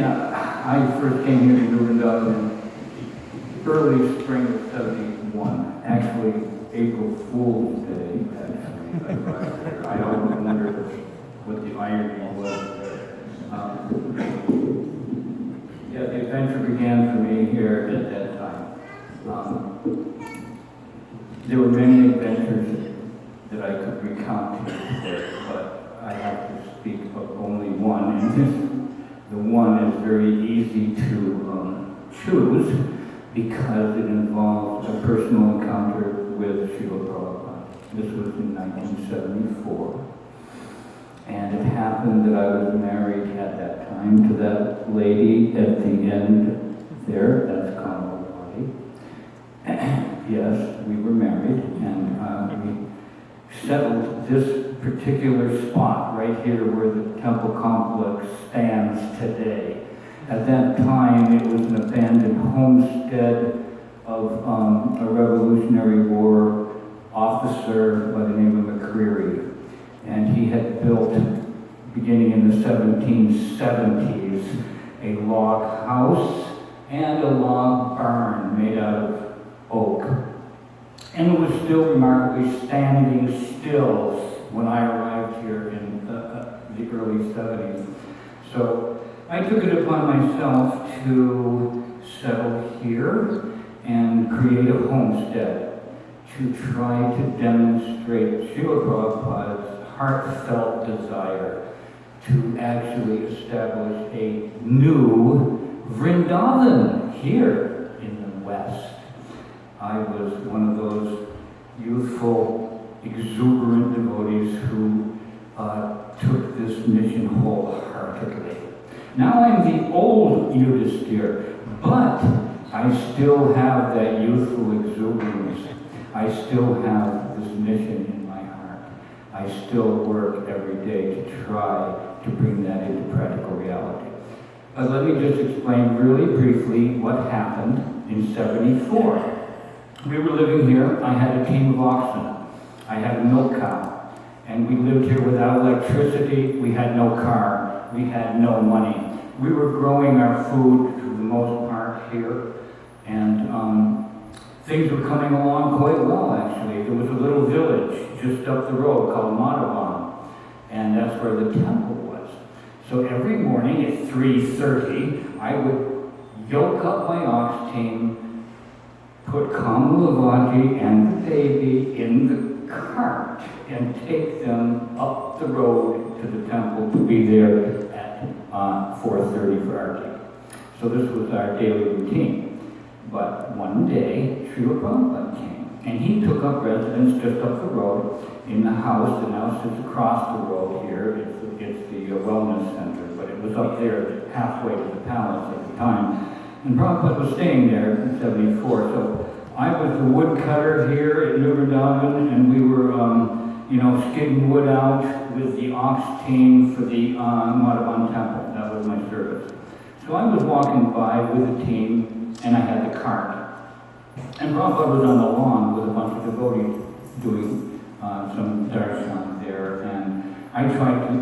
Yeah, I first came here to Vrindaban in early spring of '71. Actually, April Fool's Day, actually, I arrived here. I always wondered what the irony was. Yeah, the adventure began for me here at that time. There were many adventures that I could recount to you today, but I have to speak of only one, and the one is very easy to choose because it involves a personal encounter with Srila Prabhupada. This was in 1974. And it happened that I was married at that time to that lady at the end there, that's Kamalapati. Yes, we were married, and we settled this particular spot right here where the temple complex stands today. At that time, it was an abandoned homestead of a Revolutionary War officer by the name of McCreary. And he had built, beginning in the 1770s, a log house and a log barn made out of oak. And it was still remarkably standing still when I arrived here in the early 70s. So I took it upon myself to settle here and create a homestead to try to demonstrate Srila Prabhupada's heartfelt desire to actually establish a new Vrindavan here in the West. I was one of those youthful, exuberant devotees who took this mission wholeheartedly. Now I'm the old Yudhisthira, but I still have that youthful exuberance. I still have this mission in my heart. I still work every day to try to bring that into practical reality. But let me just explain really briefly what happened in '74. We were living here. I had a team of oxen. I had a milk cow. And we lived here without electricity. We had no car. We had no money. We were growing our food for the most part here. And things were coming along quite well, actually. There was a little village just up the road called Vrindaban, and that's where the temple was. So every morning at 3:30, I would yoke up my ox team, put Kamalavati and the baby in the cart, and take them up the road to the temple to be there at 4:30 for arti. So this was our daily routine. But one day, Srila Prabhupada came, and he took up residence just up the road in the house that now sits across the road here. It's the wellness center, but it was up there halfway to the palace at the time. And Prabhupada was staying there in '74, so I was the woodcutter here at New Vrindavan, and we were, skidding wood out with the ox team for the Madhavan temple. That was my service. So I was walking by with the team, and I had the cart. And Prabhupada was on the lawn with a bunch of devotees doing some darshan there, and I tried to,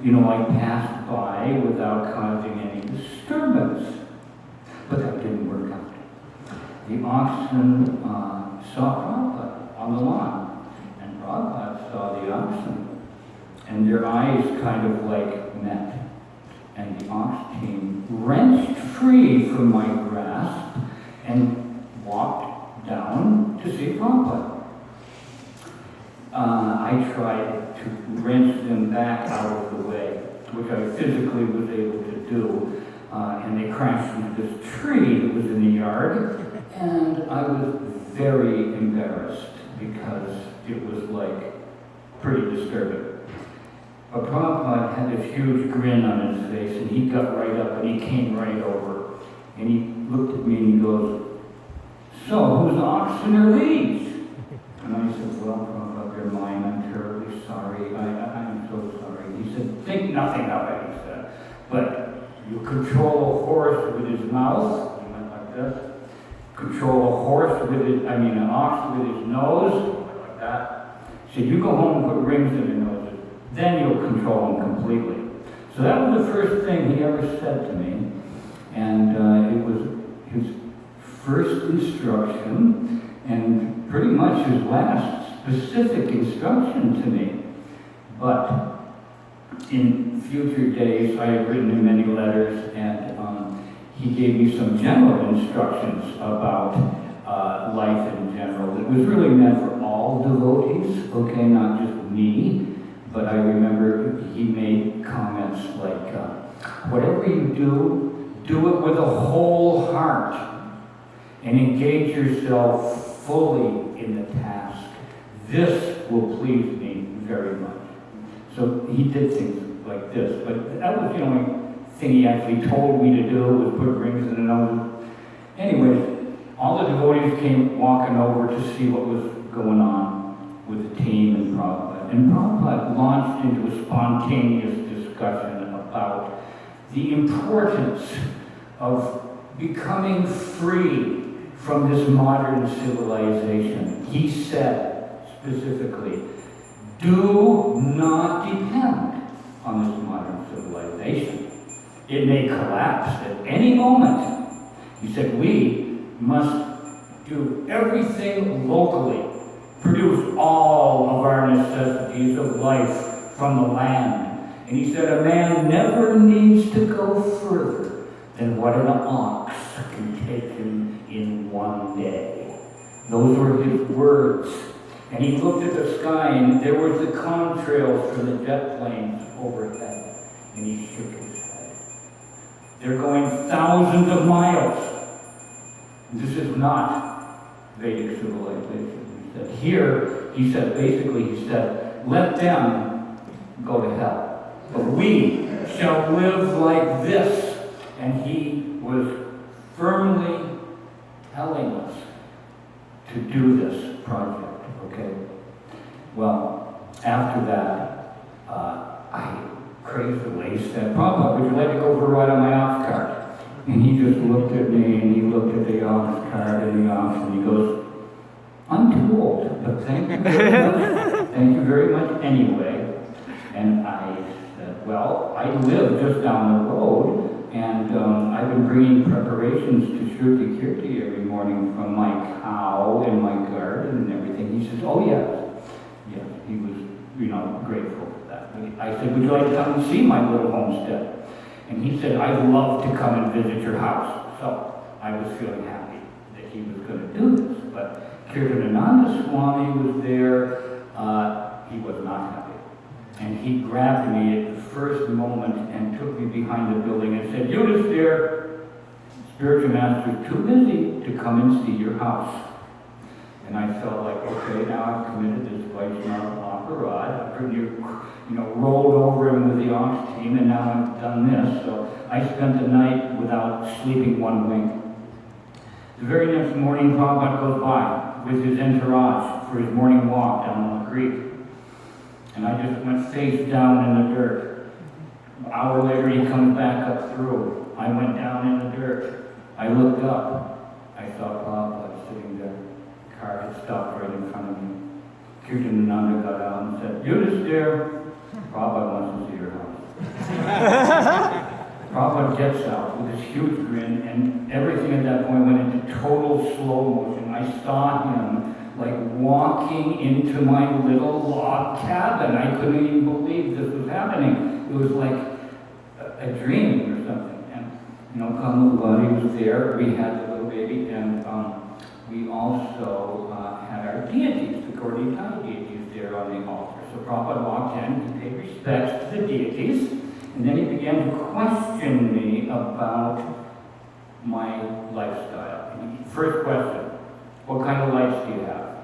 I passed by without causing any disturbance. But that didn't work out. The oxen saw Prabhupada on the lawn, and Prabhupada saw the oxen, and their eyes kind of met. And the ox team wrenched free from my grasp and walked down to see Prabhupada. I tried to wrench them back out of the way, which I physically was able to do, and they crashed into this tree that was in the yard, and I was very embarrassed because it was pretty disturbing. But Prabhupada had this huge grin on his face, and he got right up and he came right over, and he looked at me and he goes, "So, whose oxen are these?" And I said, "Well, Prabhupada, they're mine. I'm terribly sorry. I'm so sorry." He said, "Think nothing of it," he said. "But you control a horse with his mouth," he went like this. "Control a horse with an ox with his nose," like that. He said, "You go home and put rings in your noses. Then you'll control them completely." So that was the first thing he ever said to me. And it was his first instruction and pretty much his last specific instruction to me. But in future days, I have written him many letters, and he gave me some general instructions about life in general. It was really meant for all devotees, okay, not just me. But I remember he made comments like, whatever you do, do it with a whole heart and engage yourself fully in the task. This will please me very much. So he did things like this, but that was the only thing he actually told me to do, was put rings in the nose. Anyways, all the devotees came walking over to see what was going on with the team and Prabhupada. And Prabhupada launched into a spontaneous discussion about the importance of becoming free from this modern civilization. He said specifically, do not depend on this modern civilization. It may collapse at any moment. He said, we must do everything locally, produce all of our necessities of life from the land. And he said, a man never needs to go further than what an ox can take him in one day. Those were his words. And he looked at the sky, and there was the contrails from the jet planes overhead. And he shook his head. They're going thousands of miles. This is not Vedic civilization. He said, here, he said, let them go to hell. But we shall live like this. And he was firmly telling us to do this project. Okay. Well, after that, I crazily said, Prabhupada, would you like to go for a ride on my ox cart? And he just looked at me, and he looked at the ox cart and the ox, and he goes, I'm too old, but thank you very much. Thank you very much anyway. And I said, well, I live just down the road, and I've been bringing preparations to Shruti Kirti every morning from my cow in my garden and everything. He says, oh, yes. Yeah, he was, grateful for that. I said, would you like to come and see my little homestead? And he said, I'd love to come and visit your house. So I was feeling happy that he was going to do this. But Kirtanananda Swami was there. He was not happy. And he grabbed me at the first moment and took me behind the building and said, Judas, dear, spiritual master is too busy to come and see your house. And I felt like, okay, now I've committed this Vaishnava aparad. I've rolled over him with the ox team, and now I've done this. So I spent the night without sleeping one wink. The very next morning, Prabhupada goes by with his entourage for his morning walk down on the creek. And I just went face down in the dirt. An hour later, he comes back up through. I went down in the dirt. I looked up. I saw Prabhupada sitting there. The car had stopped right in front of me. Kirtanananda got out and said, Judas, dear, Prabhupada wants to see your house. Prabhupada gets out with this huge grin, and everything at that point went into total slow motion. I saw him like walking into my little log cabin. I couldn't even believe this was happening. It was like a dream or something. And, Kamalwadi was there. We had the little baby, and we also had our deities, the Gaudiyatana deities there on the altar. So Prabhupada walked in to pay respects to the deities, and then he began to question me about my lifestyle. First question, what kind of lights do you have?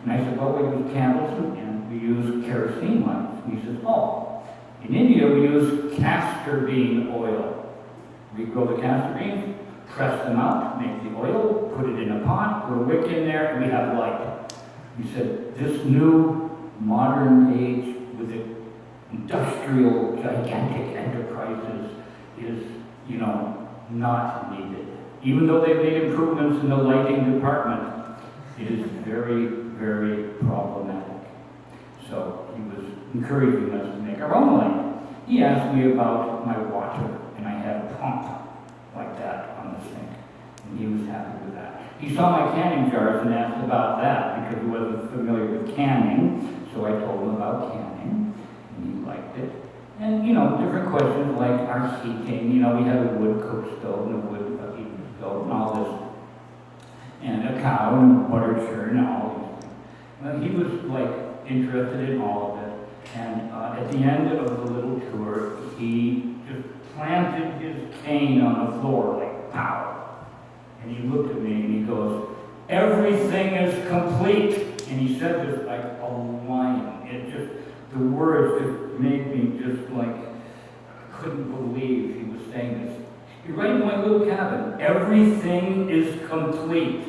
And I said, well, we use candles and we use kerosene lights. And he says, oh, in India we use castor bean oil. We grow the castor beans, press them out, make the oil, put it in a pot, put a wick in there, and we have light. He said, this new modern age with the industrial gigantic enterprises is, not needed. Even though they've made improvements in the lighting department, it is very, very problematic. So he was encouraging us to make our own light. He asked me about my water, and I had a pump. like that on the sink. And he was happy with that. He saw my canning jars and asked about that because he wasn't familiar with canning. So I told him about canning, and he liked it. And, different questions like our heating. We had a wood cook stove and a wood heating stove and all this. And a cow and a butter churn and all these things. Well, he was, interested in all of it. And at the end of the little tour, he just planted his cane on the floor, like, pow. And he looked at me and he goes, "Everything is complete." And he said this like a lion. The words just made me just couldn't believe he was saying this. You're right in my little cabin. Everything is complete.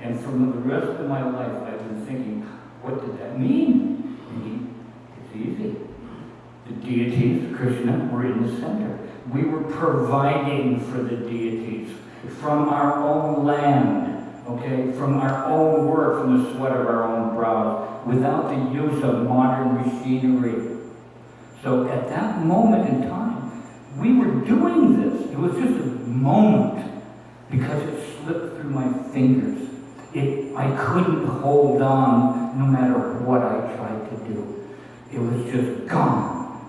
And from the rest of my life, I've been thinking, what did that mean? And it's easy. The deities, Krishna, were in the center. We were providing for the deities from our own land, okay, from our own work, from the sweat of our own brows, without the use of modern machinery. So at that moment in time, we were doing this. It was just a moment because it slipped through my fingers. I couldn't hold on no matter what I tried to do. It was just gone.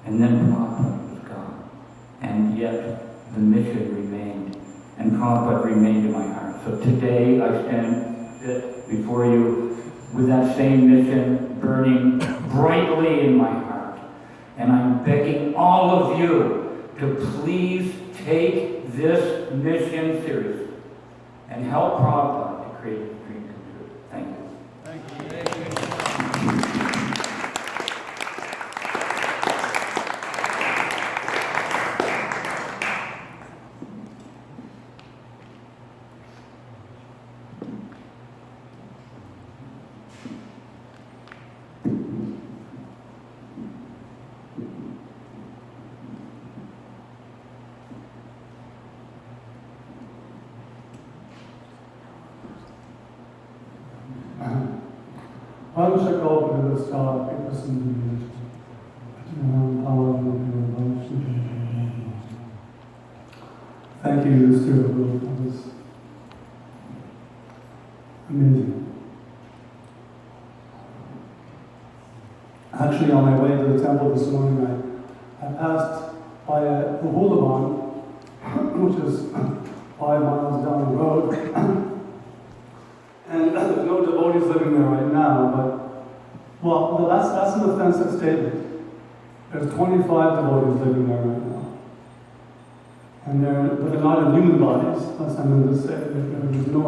And then Prabhupada was gone. And yet the mission remained. And Prabhupada remained in my heart. So today I stand before you with that same mission burning brightly in my heart. And I'm begging all of you to please take this mission seriously and help Prabhupada to create his dream come true. Thank you. Thank you. Thank you, Stuart. That was amazing. Actually, on my way to the temple this morning, I passed by Vrindaban, which is 5 miles down the road. And there's no devotees living there right now, but that's an offensive statement. There's 25 devotees living there right now. And but they're not in human bodies, that's what I'm going to say. There's no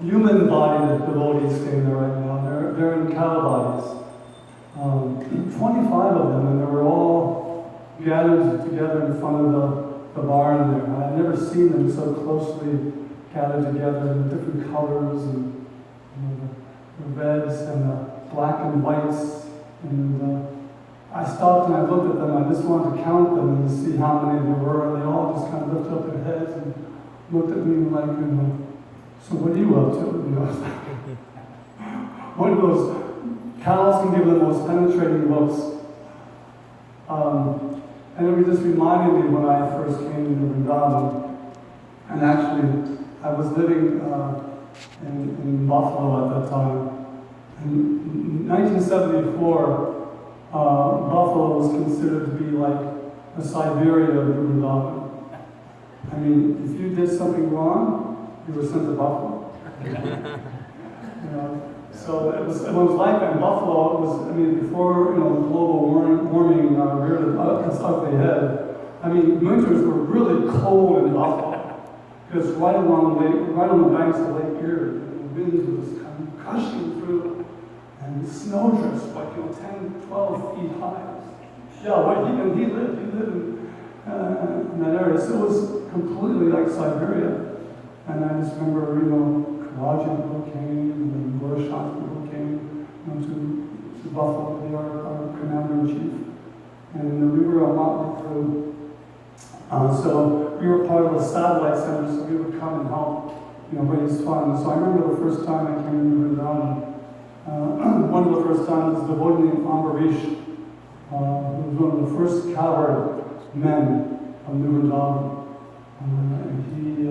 human body devotees staying there right now. They're in cow bodies. 25 of them, and they were all gathered together in front of the barn there. And I've never seen them so closely gathered together in different colors and the reds and the black and whites. And I stopped and I looked at them. I just wanted to count them and see how many there were. And they all just kind of lifted up their heads and looked at me like, so what are you up to? One of those cows can give the most penetrating looks. And it just reminded me when I first came to Vrindaban. And actually, I was living in Buffalo at that time. In 1974, Buffalo was considered to be like the Siberia of Vrindaban. I mean, if you did something wrong, you were sent to Buffalo. So it was like in Buffalo. Before global warming reared its ugly head. I mean, winters were really cold in Buffalo because right on the banks of Lake Erie, the wind was kind of gushing through. And snowdrifts, 10, 12 feet high. Yeah, he lived in that area. So it was completely like Siberia. And I just remember, Karajan people came, and then Gorshak people came to Buffalo to be our commander-in-chief. And we were a motley crew. So we were part of a satellite center, so we would come and help, raise funds. So I remember the first time I came to Vrindaban. One of the first times, the devotee named Ambarish, who was one of the first cowherd men of New Vrindaban. He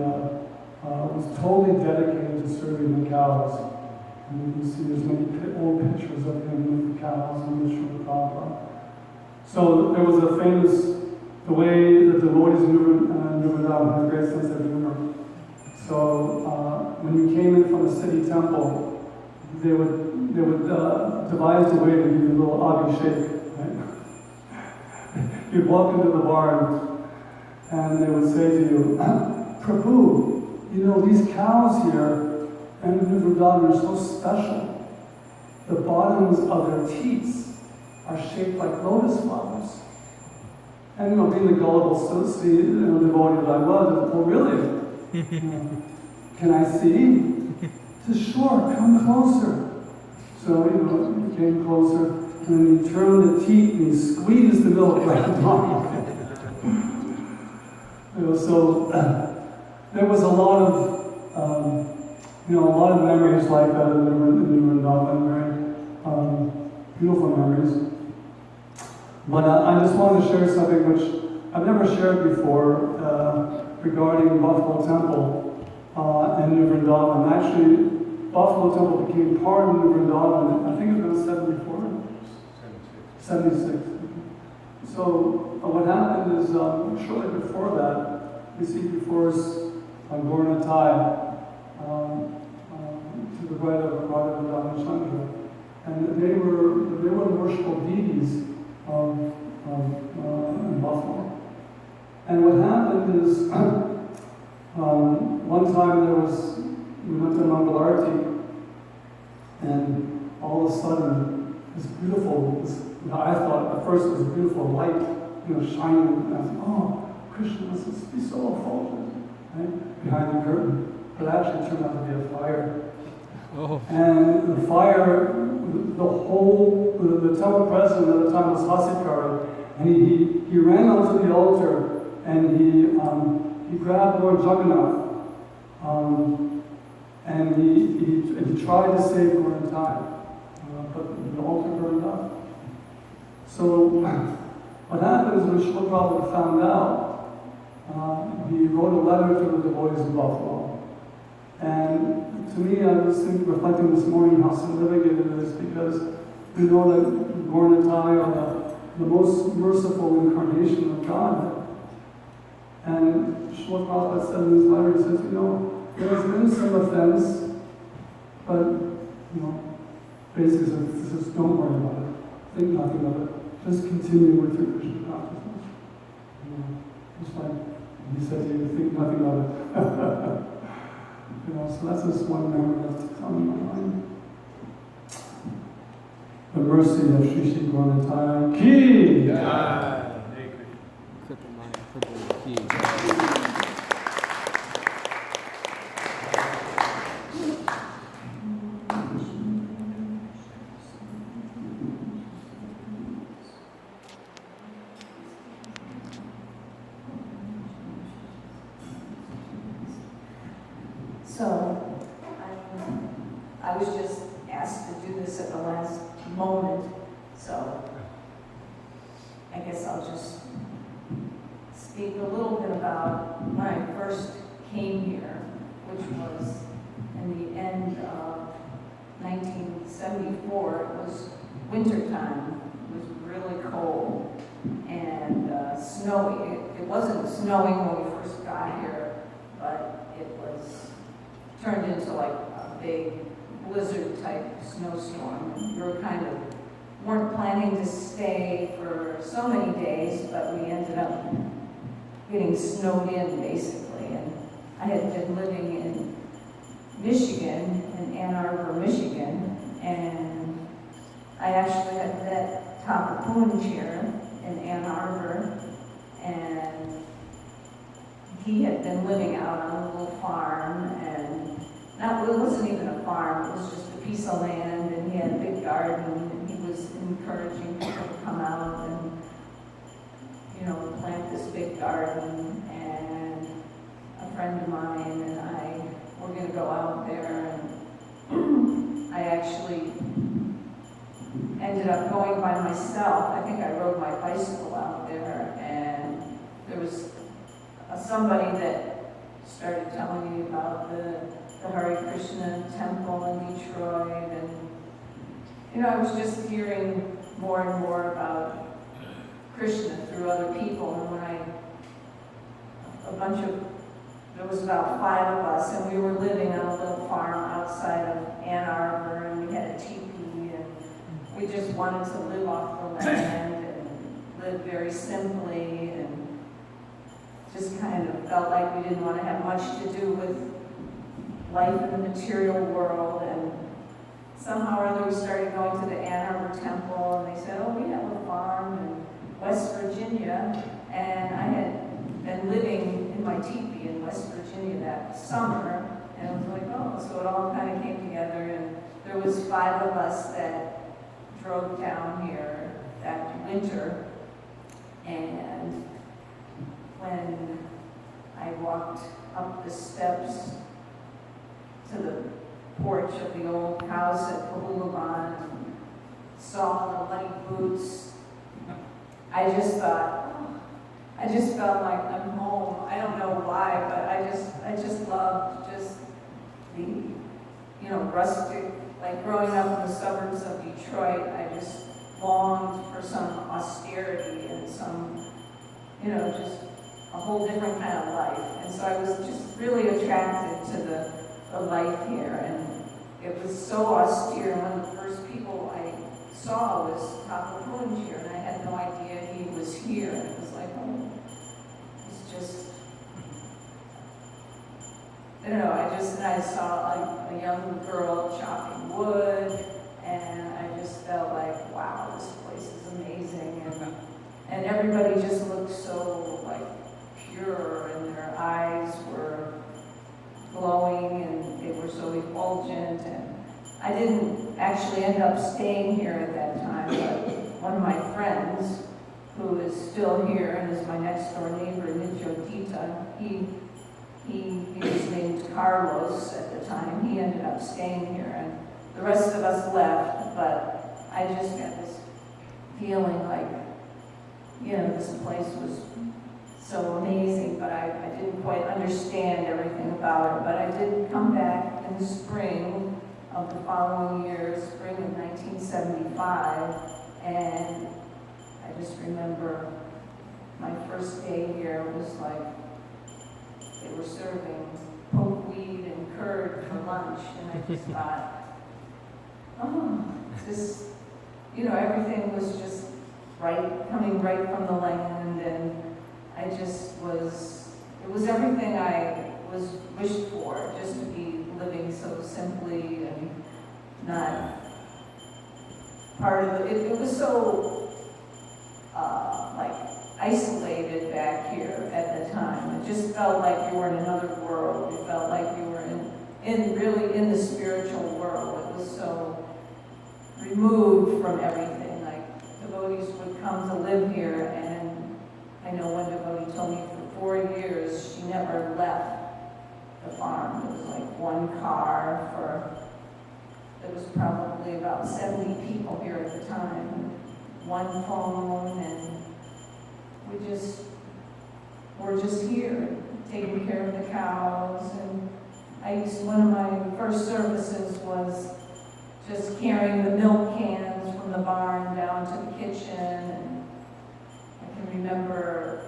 was totally dedicated to serving the cows. And you can see there's many old pictures of him with the cows and the Srila Prabhupada. So there was a famous, the way the devotees in Vrindaban had a great sense of humor. So when you came in from a city temple, they would devise a way to give you a little abhishek. Right? You'd walk into the barn, and they would say to you, Prabhu, you know, these cows here and Vrindaban are so special. The bottoms of their teats are shaped like lotus flowers. And you know, being the gullible devotee that I was, well, really? Can I see? He said, sure, come closer. So, you know, he came closer, and then he turned the teat and he squeezed the milk right down. So there was a lot of, a lot of memories like that in Vrindaban, very beautiful memories. But I just wanted to share something which I've never shared before regarding Buffalo Temple in New Vrindaban. Actually, Buffalo Temple became part of New Vrindaban, I think it was 74? 76. So what happened is, shortly before that, we see before us Gauranatai, to the right of Radha Vrindavan Chandra. And they were the worshipful deities in Buffalo. And what happened is, one time we went to Mangal Arati, and all of a sudden, this beautiful, I thought at first it was a beautiful light, shining, and I thought, oh, Krishna must be so effulgent, right, behind the curtain. But it actually turned out to be a fire. Oh. And the fire, the temple president at the time was Hasikara, and he ran onto the altar, and he grabbed Lord Jagannath, and he tried to save Gauranatai, but the altar burned up. So what happened is when Srila Prabhupada found out, he wrote a letter to the devotees of Buffalo. And to me, I was reflecting this morning how significant it is, because we know that Gauranatai are the most merciful incarnation of God. And Srila Prabhupada said in his letter, he says, there's been some offense, but, basically says, don't worry about it. Think nothing of it. Just continue with your Krishna consciousness. Just like he said to you, think nothing of it. So that's just one memory that's come in my mind. The mercy of Shri Shri Gauranatai Ki! Yeah. Cripple Ki. So, I was just asked to do this at the last moment, so I guess I'll just speak a little bit about when I first came here, which was in the end of 1974. It was wintertime. It was really cold and snowy. It wasn't snowing when we first got here, but it was turned into like a big blizzard type snowstorm. We were weren't planning to stay for so many days, but we ended up getting snowed in basically. And I had been living in Michigan, in Ann Arbor, Michigan, and I actually had met Tapapoon here in Ann Arbor, and he had been living out on a little farm, and it wasn't even a farm, it was just a piece of land, and he had a big garden, and he was encouraging people to come out and, plant this big garden. And a friend of mine and I were going to go out there, and I actually ended up going by myself. I think I rode my bicycle out there, and there was somebody that started telling me about the Hare Krishna temple in Detroit, and I was just hearing more and more about Krishna through other people. And when there was about 5 of us, and we were living on a little farm outside of Ann Arbor, and we had a teepee, and we just wanted to live off the land and live very simply, and just kind of felt like we didn't want to have much to do with life in the material world. And somehow or other we started going to the Ann Arbor temple, and they said, oh, we have a farm in West Virginia, and I had been living in my teepee in West Virginia that summer, and it was like, oh, so it all kind of came together, and there was 5 of us that drove down here that winter, and when I walked up the steps to the porch of the old house at Vrindaban and saw the muddy boots, I just thought, I just felt like I'm home. I don't know why, but I just loved just the, rustic, like growing up in the suburbs of Detroit, I just longed for some austerity and some, just a whole different kind of life. And so I was just really attracted to the life here, and it was so austere. And one of the first people I saw was Papa Punj here, and I had no idea he was here. And it was like, oh, it's just, I don't know, I saw like a young girl chopping wood, and I just felt like, wow, this place is amazing. And everybody just looked so like pure, and their eyes were glowing, and they were so effulgent. And I didn't actually end up staying here at that time, but one of my friends, who is still here and is my next door neighbor, Nitrodita, he was named Carlos at the time. He ended up staying here, and the rest of us left, but I just got this feeling like, this place was so amazing, but I didn't quite understand everything about it. But I did come back in the spring of the following year, spring of 1975, and I just remember my first day here was like they were serving pokeweed and curd for lunch, and I just thought, oh, this, everything was just right, coming right from the land, and I just was, it was everything I was wished for, just to be living so simply and not part of it. It was so, like, isolated back here at the time. It just felt like you were in another world. It felt like you were really in the spiritual world. It was so removed from everything. Like, devotees would come to live here, and I know one devotee told me for 4 years she never left the farm. It was like one car there was probably about 70 people here at the time, one phone, and we're just here, taking care of the cows. And one of my first services was just carrying the milk cans from the barn down to the kitchen, and I can remember,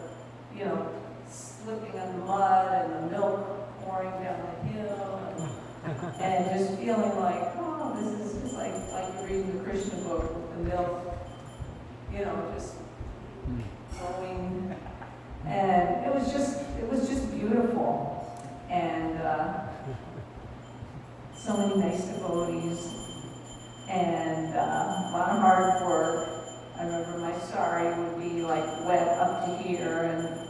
slipping on the mud and the milk pouring down the hill, and just feeling like, oh, this is just like you're reading the Krishna book with the milk, just flowing, and it was just beautiful, and so many nice devotees, and a lot of hard work. I remember my sari would be like wet up to here, and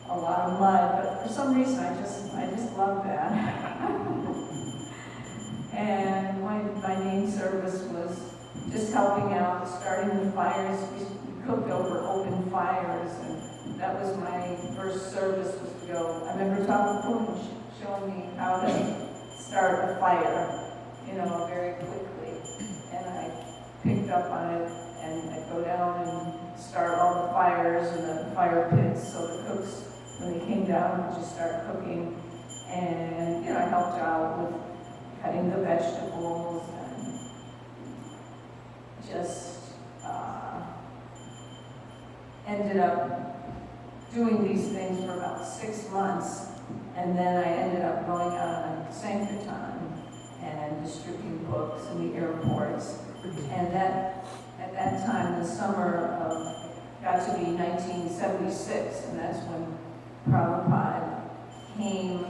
a lot of mud, but for some reason I just love that. And my main service was just helping out, starting the fires. We cooked over open fires, and that was my first service, was to go. I remember Prabhupada showing me how to start a fire, very quickly. And I picked up on it, and I'd go down and start all the fires in the fire pits so the cooks when they came down, we just started cooking. And, I helped out with cutting the vegetables and just ended up doing these things for about 6 months. And then I ended up going out on Sankirtan and distributing books in the airports. And that, at that time, the summer of, got to be 1976, and that's when Prabhupada came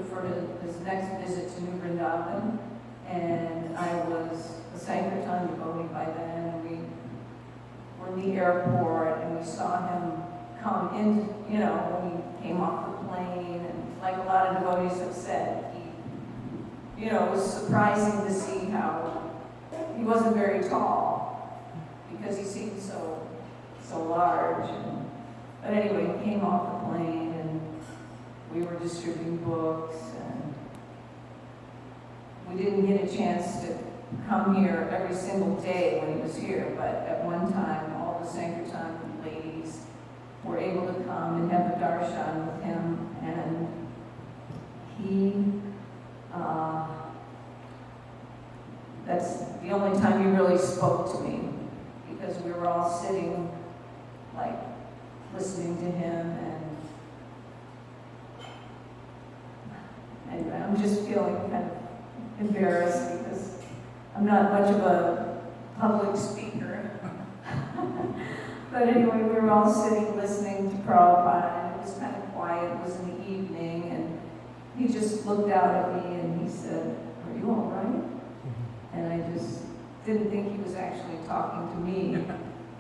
for his next visit to New Vrindaban. And I was a Sankirtan devotee by then, and we were in the airport, and we saw him come in, when he came off the plane, and like a lot of devotees have said, he, it was surprising to see how he wasn't very tall, because he seemed so large. But anyway, he came off the plane, and we were distributing books, and we didn't get a chance to come here every single day when he was here, but at one time, all the Sankirtan ladies were able to come and have a darshan with him, and he, that's the only time he really spoke to me, because we were all sitting, like, listening to him, and I'm just feeling kind of embarrassed because I'm not much of a public speaker. But anyway, we were all sitting listening to Prabhupada, and it was kind of quiet. It was in the evening, and he just looked out at me and he said, "Are you all right?" And I just didn't think he was actually talking to me,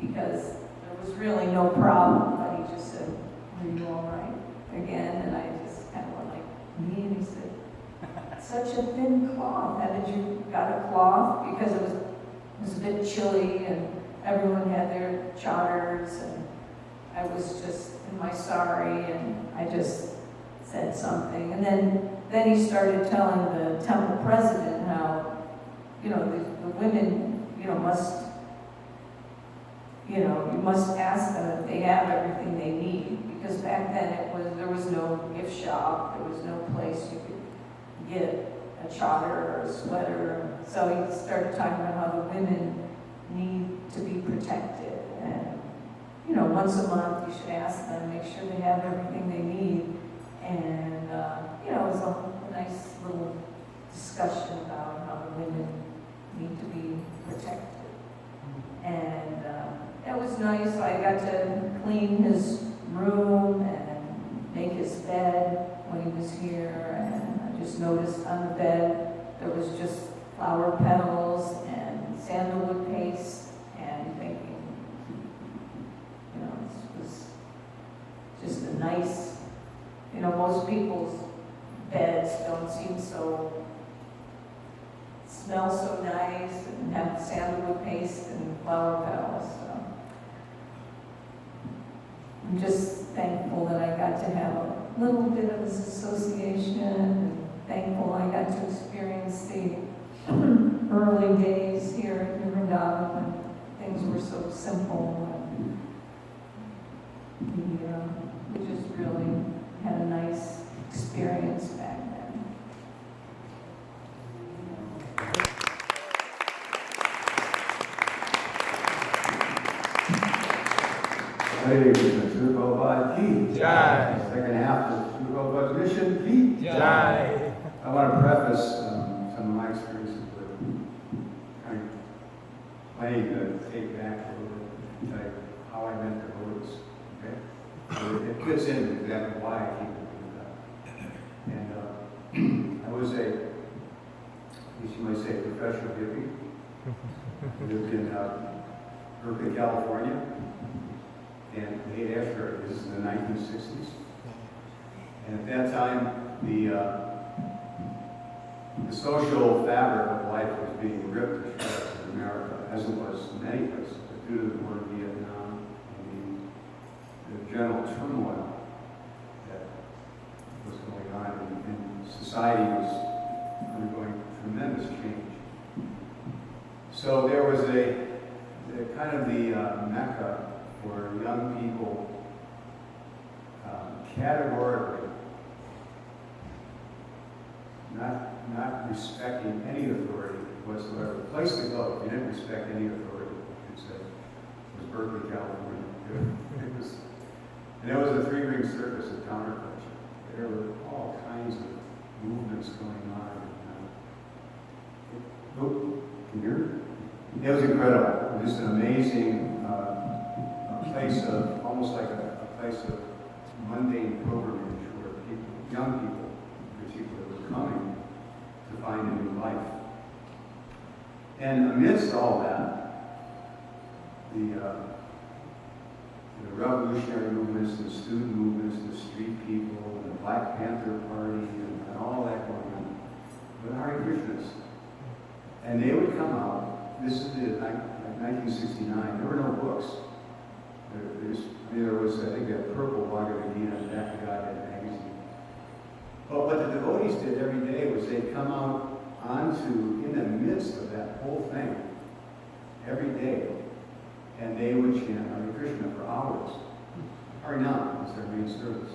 because there was really no problem, but he just said, "Are you all right?" again, and I just kind of went like, "Me?" And he said, "Such a thin cloth. Haven't you got a cloth?" Because it was a bit chilly, and everyone had their chadars, and I was just in my sari, and I just said something. And then he started telling the temple president how, the women, must, you must ask them if they have everything they need. Because back then there was no gift shop, there was no place you could get a chadar or a sweater. So he started talking about how the women need to be protected. And, once a month you should ask them, make sure they have everything they need. And, it was a nice little discussion about how the women need to be protected. And it was nice. I got to clean his room and make his bed when he was here. And I just noticed on the bed there was just flower petals and sandalwood paste, and thinking, this was just a nice, most people's beds don't seem smell so nice and have sandalwood paste and flower petals. So I'm just thankful that I got to have a little bit of this association, and thankful I got to experience the early days here at Vrindaban when things were so simple, and we just really had a nice experience back then. Hare Krishna, Sri Prabhupada ki Jai. Second half of Sri Prabhupada's mission ki Jai. I want to preface some of my experiences with kind of playing the take back a little bit, like how I met the devotees. Okay, so it fits in exactly why I came to Vrindaban. And I was you might say, professional hippie. I lived in Berkeley, California, and late after this is the 1960s. And at that time, the social fabric of life was being ripped to shreds in America, as it was in many places, but due to the war in Vietnam and the general turmoil that was going on, and society was undergoing tremendous change. So there was a kind of the mecca for young people categorically not respecting any authority whatsoever. The place to go, if you didn't respect any authority, you'd say, was Berkeley, California. And there was a three-ring circus of counterculture. There were all kinds of movements going on. Can you hear me? It was incredible. It was just an amazing place of, almost like a place of mundane pilgrimage where people, young people, particularly, were coming to find a new life. And amidst all that, the revolutionary movements, the student movements, the street people, the Black Panther Party, and all that going on, were Hare Krishnas. And they would come out, this is like 1969, there were no books. There was, I think, that purple Bhagavad Gita in the back of Godhead magazine. But what the devotees did every day was they'd come out onto, in the midst of that whole thing, every day, and they would chant Hare Krishna for hours. Harinam was their main service.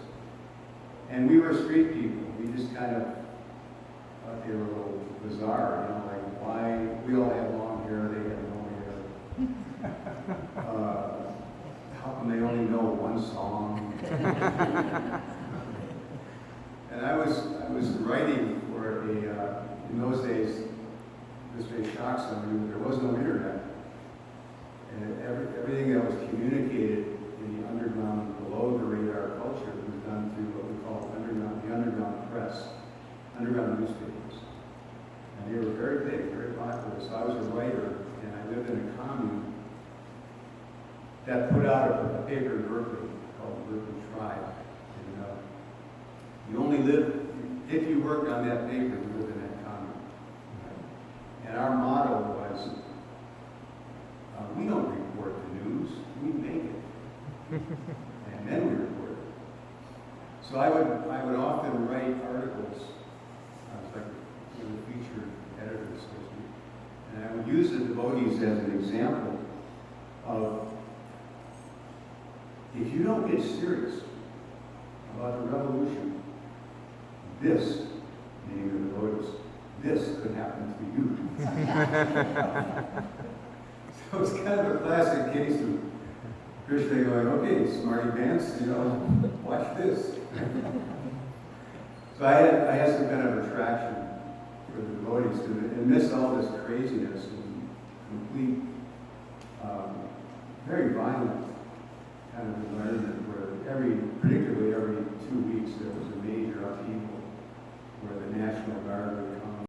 And we were street people. We just kind of thought they were a little bizarre, you know, like why we all had long hair, they had no hair. How come they only know one song? And I was writing for in those days, this may shock some of you, there was no internet. And everything that was communicated in the underground, below the radar culture was done through what we call the underground press, underground newspapers. And they were very big, very popular. So I was a writer, and I lived in a commune that put out a paper in Berkeley called the Berkeley Tribe. And you only live, if you worked on that paper, you lived in that commune. And our motto was, we don't report the news, we make it. And then we report it. So I would often write articles, I was like a featured editor, so to speak, and I would use the devotees as an example of, if you don't get serious about the revolution, this, meaning the devotees, this could happen to you. So it's kind of a classic case of Krishna going, okay, smarty pants, you know, watch this. So I had some kind of attraction for the devotees to amidst all this craziness and complete, very violent kind of environment where every